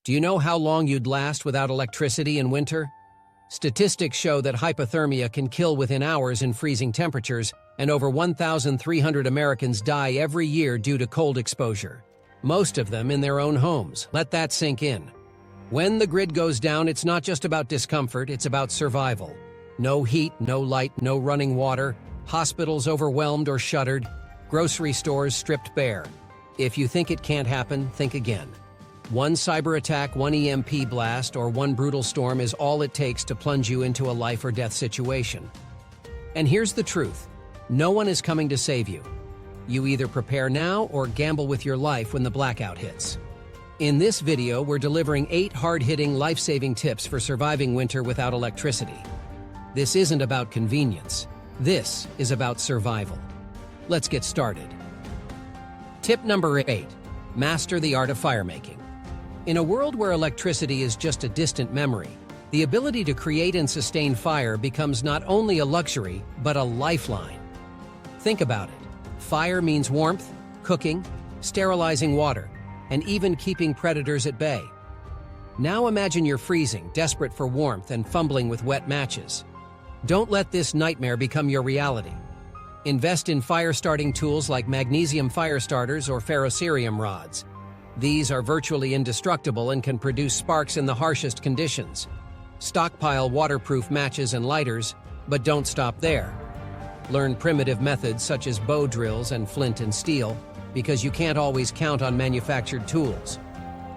Do you know how long you'd last without electricity in winter? Statistics show that hypothermia can kill within hours in freezing temperatures, and over 1,300 Americans die every year due to cold exposure. Most of them in their own homes. Let that sink in. When the grid goes down, it's not just about discomfort, it's about survival. No heat, no light, no running water, hospitals overwhelmed or shuttered, grocery stores stripped bare. If you think it can't happen, think again. One cyber attack, one EMP blast, or one brutal storm is all it takes to plunge you into a life or death situation. And here's the truth. No one is coming to save you. You either prepare now or gamble with your life when the blackout hits. In this video, we're delivering 8 hard-hitting, life-saving tips for surviving winter without electricity. This isn't about convenience. This is about survival. Let's get started. Tip number 8. Master the art of firemaking. In a world where electricity is just a distant memory, the ability to create and sustain fire becomes not only a luxury, but a lifeline. Think about it. Fire means warmth, cooking, sterilizing water, and even keeping predators at bay. Now imagine you're freezing, desperate for warmth, and fumbling with wet matches. Don't let this nightmare become your reality. Invest in fire-starting tools like magnesium fire starters or ferrocerium rods. These are virtually indestructible and can produce sparks in the harshest conditions. Stockpile waterproof matches and lighters, but don't stop there. Learn primitive methods such as bow drills and flint and steel, because you can't always count on manufactured tools.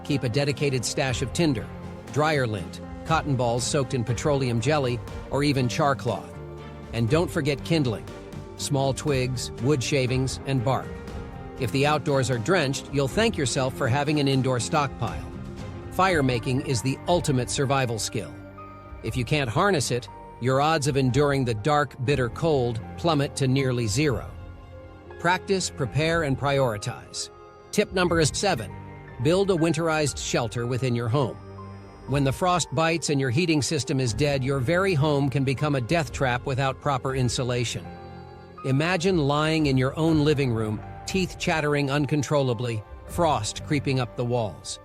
Keep a dedicated stash of tinder, dryer lint, cotton balls soaked in petroleum jelly, or even char cloth. And don't forget kindling, small twigs, wood shavings, and bark. If the outdoors are drenched, you'll thank yourself for having an indoor stockpile. Firemaking is the ultimate survival skill. If you can't harness it, your odds of enduring the dark, bitter cold plummet to nearly zero. Practice, prepare, and prioritize. Tip number 7. Build a winterized shelter within your home. When the frost bites and your heating system is dead, your very home can become a death trap without proper insulation. Imagine lying in your own living room, teeth chattering uncontrollably, frost creeping up the walls.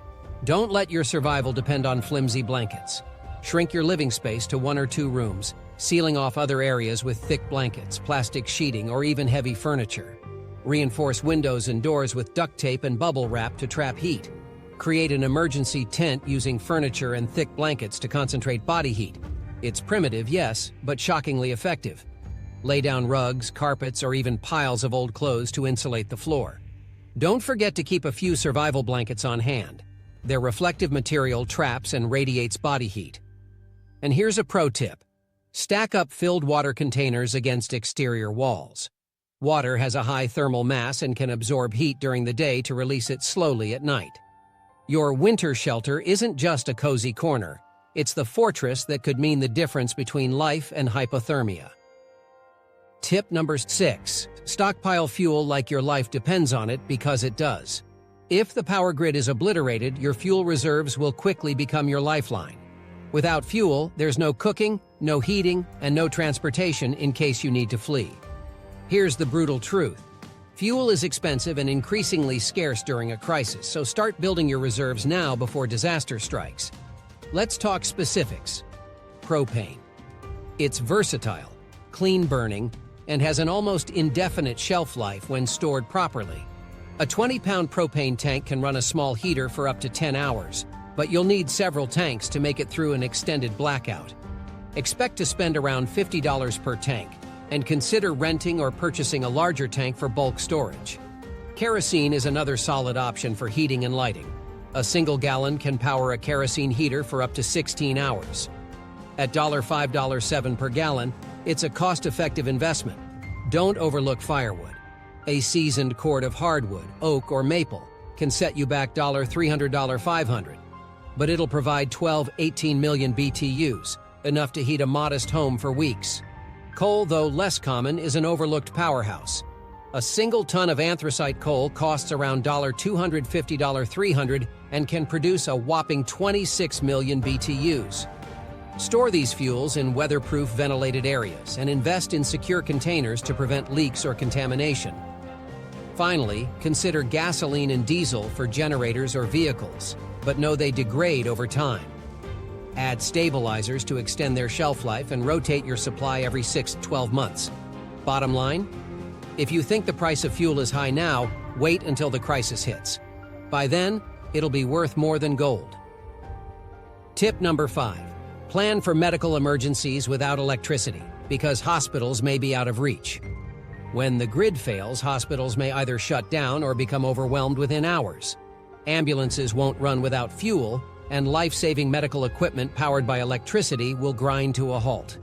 Don't let your survival depend on flimsy blankets. Shrink your living space to 1 or 2 rooms, sealing off other areas with thick blankets, plastic sheeting, or even heavy furniture. Reinforce windows and doors with duct tape and bubble wrap to trap heat. Create an emergency tent using furniture and thick blankets to concentrate body heat. It's primitive, yes, but shockingly effective. Lay down rugs, carpets, or even piles of old clothes to insulate the floor. Don't forget to keep a few survival blankets on hand. Their reflective material traps and radiates body heat. And here's a pro tip. Stack up filled water containers against exterior walls. Water has a high thermal mass and can absorb heat during the day to release it slowly at night. Your winter shelter isn't just a cozy corner. It's the fortress that could mean the difference between life and hypothermia. Tip number 6. Stockpile fuel like your life depends on it, because it does. If the power grid is obliterated, your fuel reserves will quickly become your lifeline. Without fuel, there's no cooking, no heating, and no transportation in case you need to flee. Here's the brutal truth. Fuel is expensive and increasingly scarce during a crisis, so start building your reserves now before disaster strikes. Let's talk specifics. Propane. It's versatile, clean-burning, and has an almost indefinite shelf life when stored properly. A 20-pound propane tank can run a small heater for up to 10 hours, but you'll need several tanks to make it through an extended blackout. Expect to spend around $50 per tank, and consider renting or purchasing a larger tank for bulk storage. Kerosene is another solid option for heating and lighting. A single gallon can power a kerosene heater for up to 16 hours. At $5, $7 per gallon, it's a cost-effective investment. Don't overlook firewood. A seasoned cord of hardwood, oak, or maple can set you back $300, $500. But it'll provide 18 million BTUs, enough to heat a modest home for weeks. Coal, though less common, is an overlooked powerhouse. A single ton of anthracite coal costs around $250, $300 and can produce a whopping 26 million BTUs. Store these fuels in weatherproof, ventilated areas and invest in secure containers to prevent leaks or contamination. Finally, consider gasoline and diesel for generators or vehicles. but know they degrade over time. Add stabilizers to extend their shelf life and rotate your supply every 6 to 12 months. Bottom line? If you think the price of fuel is high now, wait until the crisis hits. By then, it'll be worth more than gold. Tip number 5. Plan for medical emergencies without electricity, because hospitals may be out of reach. When the grid fails, hospitals may either shut down or become overwhelmed within hours. Ambulances won't run without fuel, and life-saving medical equipment powered by electricity will grind to a halt.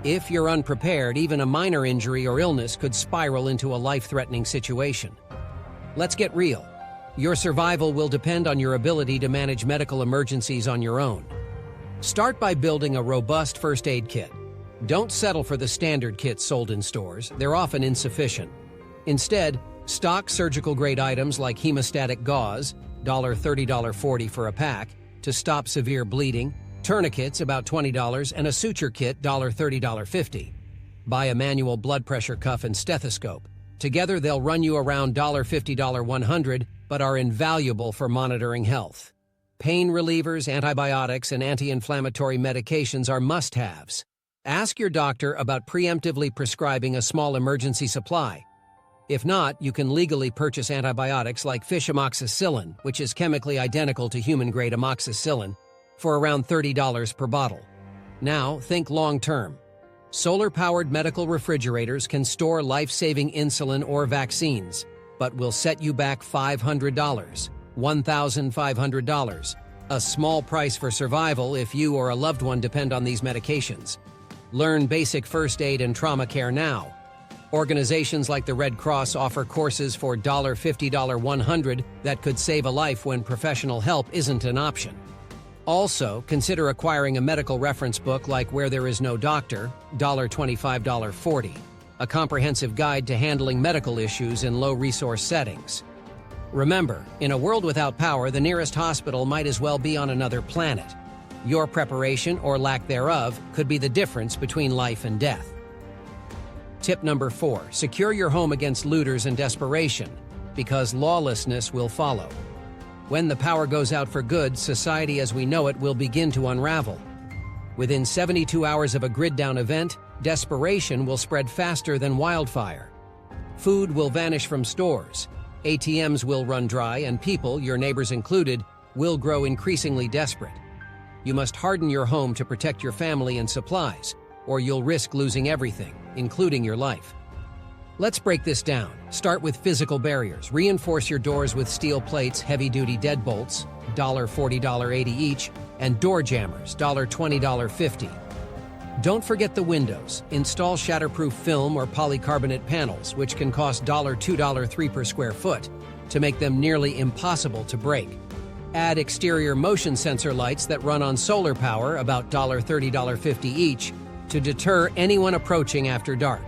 If you're unprepared, even a minor injury or illness could spiral into a life-threatening situation. Let's get real. Your survival will depend on your ability to manage medical emergencies on your own. Start by building a robust first aid kit. Don't settle for the standard kits sold in stores. They're often insufficient. Instead, stock surgical-grade items like hemostatic gauze, $30, $40 for a pack, to stop severe bleeding, tourniquets about $20, and a suture kit $30, $50. Buy a manual blood pressure cuff and stethoscope. Together they'll run you around $50, $100, but are invaluable for monitoring health. Pain relievers, antibiotics, and anti-inflammatory medications are must-haves. Ask your doctor about preemptively prescribing a small emergency supply. If not, you can legally purchase antibiotics like fish amoxicillin, which is chemically identical to human-grade amoxicillin, for around $30 per bottle. Now, think long-term. Solar-powered medical refrigerators can store life-saving insulin or vaccines, but will set you back $500, $1,500, a small price for survival if you or a loved one depend on these medications. Learn basic first aid and trauma care now. Organizations like the Red Cross offer courses for $50, $100 that could save a life when professional help isn't an option. Also, consider acquiring a medical reference book like Where There Is No Doctor, $25, $40, a comprehensive guide to handling medical issues in low-resource settings. Remember, in a world without power, the nearest hospital might as well be on another planet. Your preparation, or lack thereof, could be the difference between life and death. Tip number 4. Secure your home against looters and desperation, because lawlessness will follow. When the power goes out for good, society as we know it will begin to unravel. Within 72 hours of a grid-down event, desperation will spread faster than wildfire. Food will vanish from stores, ATMs will run dry, and people, your neighbors included, will grow increasingly desperate. You must harden your home to protect your family and supplies, or you'll risk losing everything, including your life. Let's break this down. Start with physical barriers. Reinforce your doors with steel plates, heavy-duty deadbolts, $40, $80 each, and door jammers, $20, $50. Don't forget the windows. Install shatterproof film or polycarbonate panels, which can cost $2, $3 per square foot, to make them nearly impossible to break. Add exterior motion sensor lights that run on solar power, about $30, $50 each, to deter anyone approaching after dark.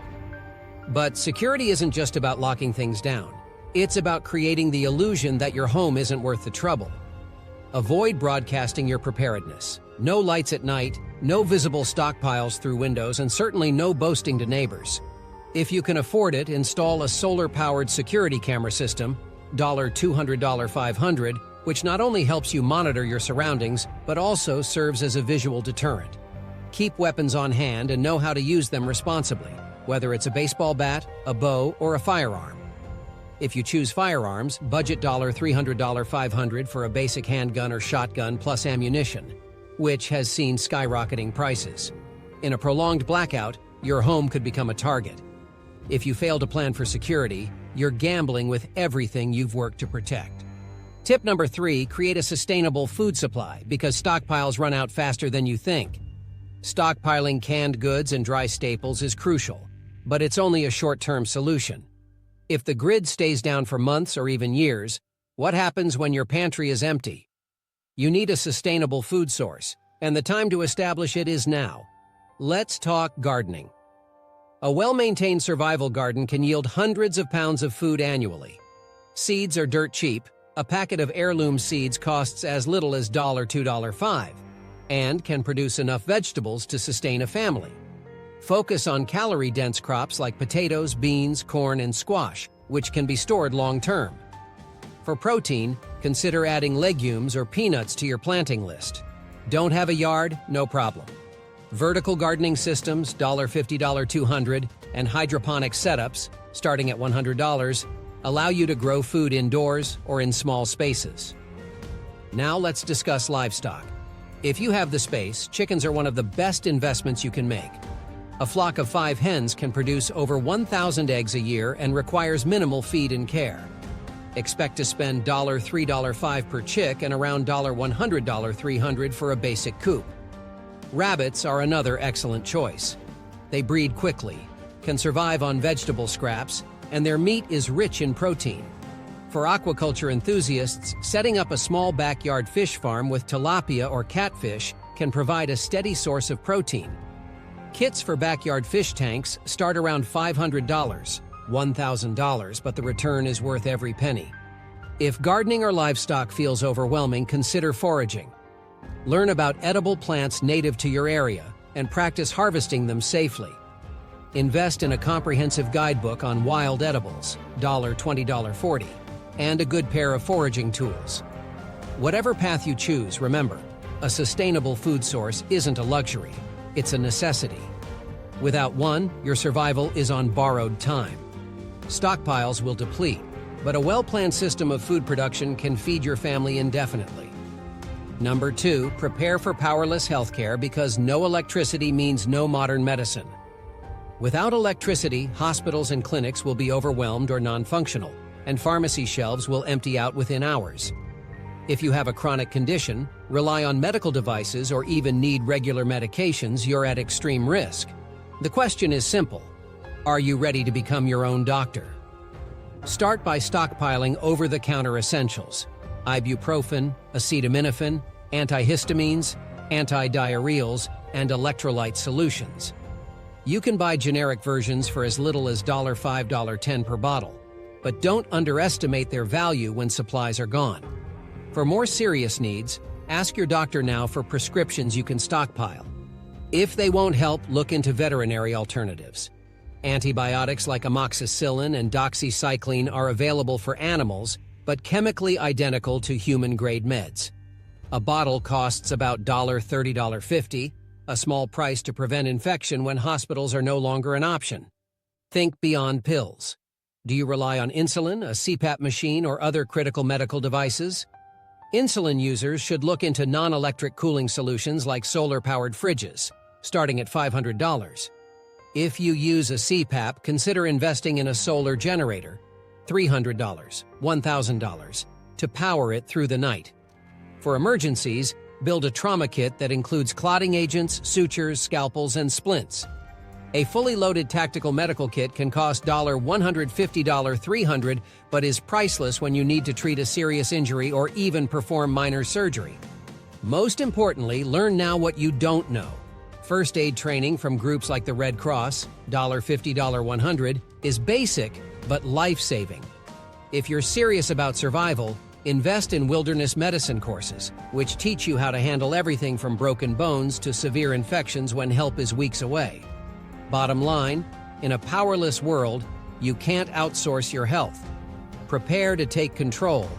But security isn't just about locking things down. It's about creating the illusion that your home isn't worth the trouble. Avoid broadcasting your preparedness. No lights at night, no visible stockpiles through windows, and certainly no boasting to neighbors. If you can afford it, install a solar-powered security camera system, $200, $500, which not only helps you monitor your surroundings, but also serves as a visual deterrent. Keep weapons on hand and know how to use them responsibly, whether it's a baseball bat, a bow, or a firearm. If you choose firearms, budget $300, $500 for a basic handgun or shotgun plus ammunition, which has seen skyrocketing prices. In a prolonged blackout, your home could become a target. If you fail to plan for security, you're gambling with everything you've worked to protect. Tip number 3, create a sustainable food supply, because stockpiles run out faster than you think. Stockpiling canned goods and dry staples is crucial, but it's only a short-term solution. If the grid stays down for months or even years, what happens when your pantry is empty? You need a sustainable food source, and the time to establish it is now. Let's talk gardening. A well-maintained survival garden can yield hundreds of pounds of food annually. Seeds are dirt cheap. A packet of heirloom seeds costs as little as $2, $5, and can produce enough vegetables to sustain a family. Focus on calorie-dense crops like potatoes, beans, corn, and squash, which can be stored long-term. For protein, Consider adding legumes or peanuts to your planting list. Don't have a yard? No problem. Vertical gardening systems, $50, $200, and hydroponic setups, starting at $100, allow you to grow food indoors or in small spaces. Now let's discuss livestock. If you have the space, chickens are one of the best investments you can make. A flock of 5 hens can produce over 1,000 eggs a year and requires minimal feed and care. Expect to spend $3, $5 per chick and around $100, $300 for a basic coop. Rabbits are another excellent choice. They breed quickly, can survive on vegetable scraps, and their meat is rich in protein. For aquaculture enthusiasts, setting up a small backyard fish farm with tilapia or catfish can provide a steady source of protein. Kits for backyard fish tanks start around $500, $1,000, but the return is worth every penny. If gardening or livestock feels overwhelming, consider foraging. Learn about edible plants native to your area and practice harvesting them safely. Invest in a comprehensive guidebook on wild edibles, $20, $40, and a good pair of foraging tools. Whatever path you choose, remember, a sustainable food source isn't a luxury, it's a necessity. Without one, your survival is on borrowed time. Stockpiles will deplete, but a well-planned system of food production can feed your family indefinitely. Number 2, prepare for powerless healthcare because no electricity means no modern medicine. Without electricity, hospitals and clinics will be overwhelmed or non-functional, and pharmacy shelves will empty out within hours. If you have a chronic condition, rely on medical devices, or even need regular medications, you're at extreme risk. The question is simple: are you ready to become your own doctor? Start by stockpiling over-the-counter essentials: ibuprofen, acetaminophen, antihistamines, antidiarrheals, and electrolyte solutions. You can buy generic versions for as little as $5, $10 per bottle, but don't underestimate their value when supplies are gone. For more serious needs, ask your doctor now for prescriptions you can stockpile. If they won't help, look into veterinary alternatives. Antibiotics like amoxicillin and doxycycline are available for animals, but chemically identical to human-grade meds. A bottle costs about $30, $50, a small price to prevent infection when hospitals are no longer an option. Think beyond pills. Do you rely on insulin, a CPAP machine, or other critical medical devices? Insulin users should look into non-electric cooling solutions like solar-powered fridges, starting at $500. If you use a CPAP, consider investing in a solar generator, $300, $1,000, to power it through the night. For emergencies, build a trauma kit that includes clotting agents, sutures, scalpels, and splints. A fully loaded tactical medical kit can cost $150, $300, but is priceless when you need to treat a serious injury or even perform minor surgery. Most importantly, learn now what you don't know. First aid training from groups like the Red Cross, $50, $100, is basic but life-saving. If you're serious about survival, invest in wilderness medicine courses, which teach you how to handle everything from broken bones to severe infections when help is weeks away. Bottom line, in a powerless world, you can't outsource your health. Prepare to take control,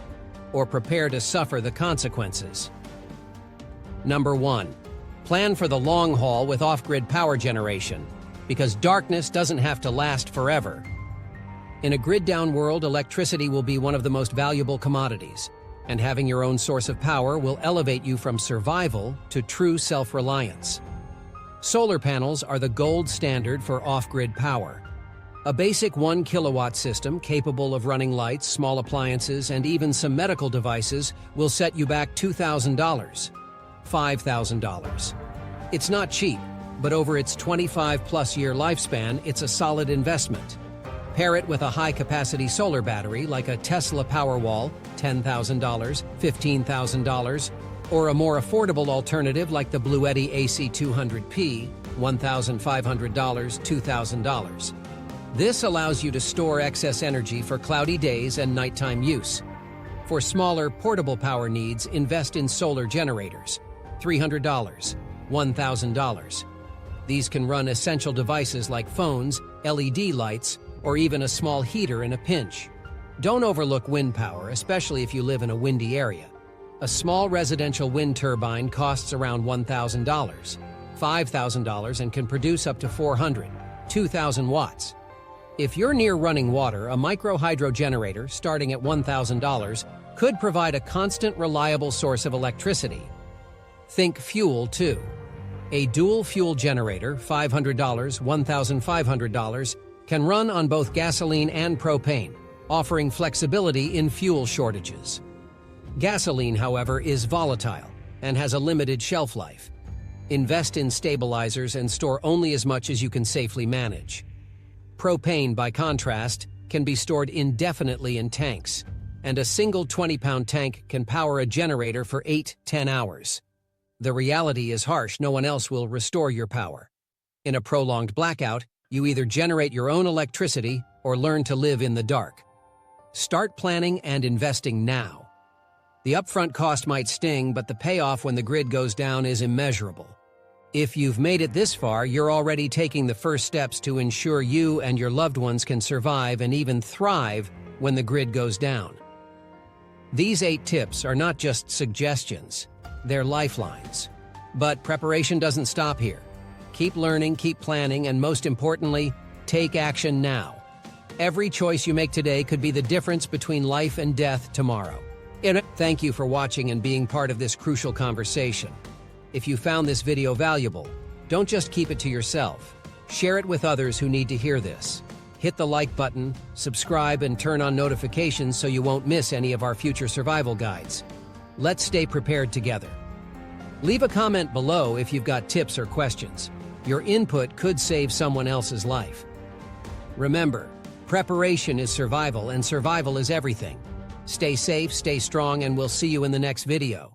or prepare to suffer the consequences. Number 1. Plan for the long haul with off-grid power generation, because darkness doesn't have to last forever. In a grid-down world, electricity will be one of the most valuable commodities, and having your own source of power will elevate you from survival to true self-reliance. Solar panels are the gold standard for off-grid power. A basic 1 kilowatt system capable of running lights, small appliances, and even some medical devices will set you back $2,000, $5,000. It's not cheap, but over its 25-plus year lifespan, it's a solid investment. Pair it with a high-capacity solar battery like a Tesla Powerwall, $10,000, $15,000, or a more affordable alternative like the Bluetti AC200P, $1,500, $2,000. This allows you to store excess energy for cloudy days and nighttime use. For smaller, portable power needs, invest in solar generators, $300, $1,000. These can run essential devices like phones, LED lights, or even a small heater in a pinch. Don't overlook wind power, especially if you live in a windy area. A small residential wind turbine costs around $1,000, $5,000, and can produce up to 400, 2,000 watts. If you're near running water, a micro-hydro generator, starting at $1,000, could provide a constant, reliable source of electricity. Think fuel, too. A dual-fuel generator, $500, $1,500, can run on both gasoline and propane, offering flexibility in fuel shortages. Gasoline, however, is volatile and has a limited shelf life. Invest in stabilizers and store only as much as you can safely manage. Propane, by contrast, can be stored indefinitely in tanks, and a single 20-pound tank can power a generator for 8-10 hours. The reality is harsh. No one else will restore your power. In a prolonged blackout, you either generate your own electricity or learn to live in the dark. Start planning and investing now. The upfront cost might sting, but the payoff when the grid goes down is immeasurable. If you've made it this far, you're already taking the first steps to ensure you and your loved ones can survive and even thrive when the grid goes down. These 8 tips are not just suggestions, they're lifelines. But preparation doesn't stop here. Keep learning, keep planning, and most importantly, take action now. Every choice you make today could be the difference between life and death tomorrow. Thank you for watching and being part of this crucial conversation. If you found this video valuable, don't just keep it to yourself. Share it with others who need to hear this. Hit the like button, subscribe, and turn on notifications so you won't miss any of our future survival guides. Let's stay prepared together. Leave a comment below if you've got tips or questions. Your input could save someone else's life. Remember, preparation is survival, and survival is everything. Stay safe, stay strong, and we'll see you in the next video.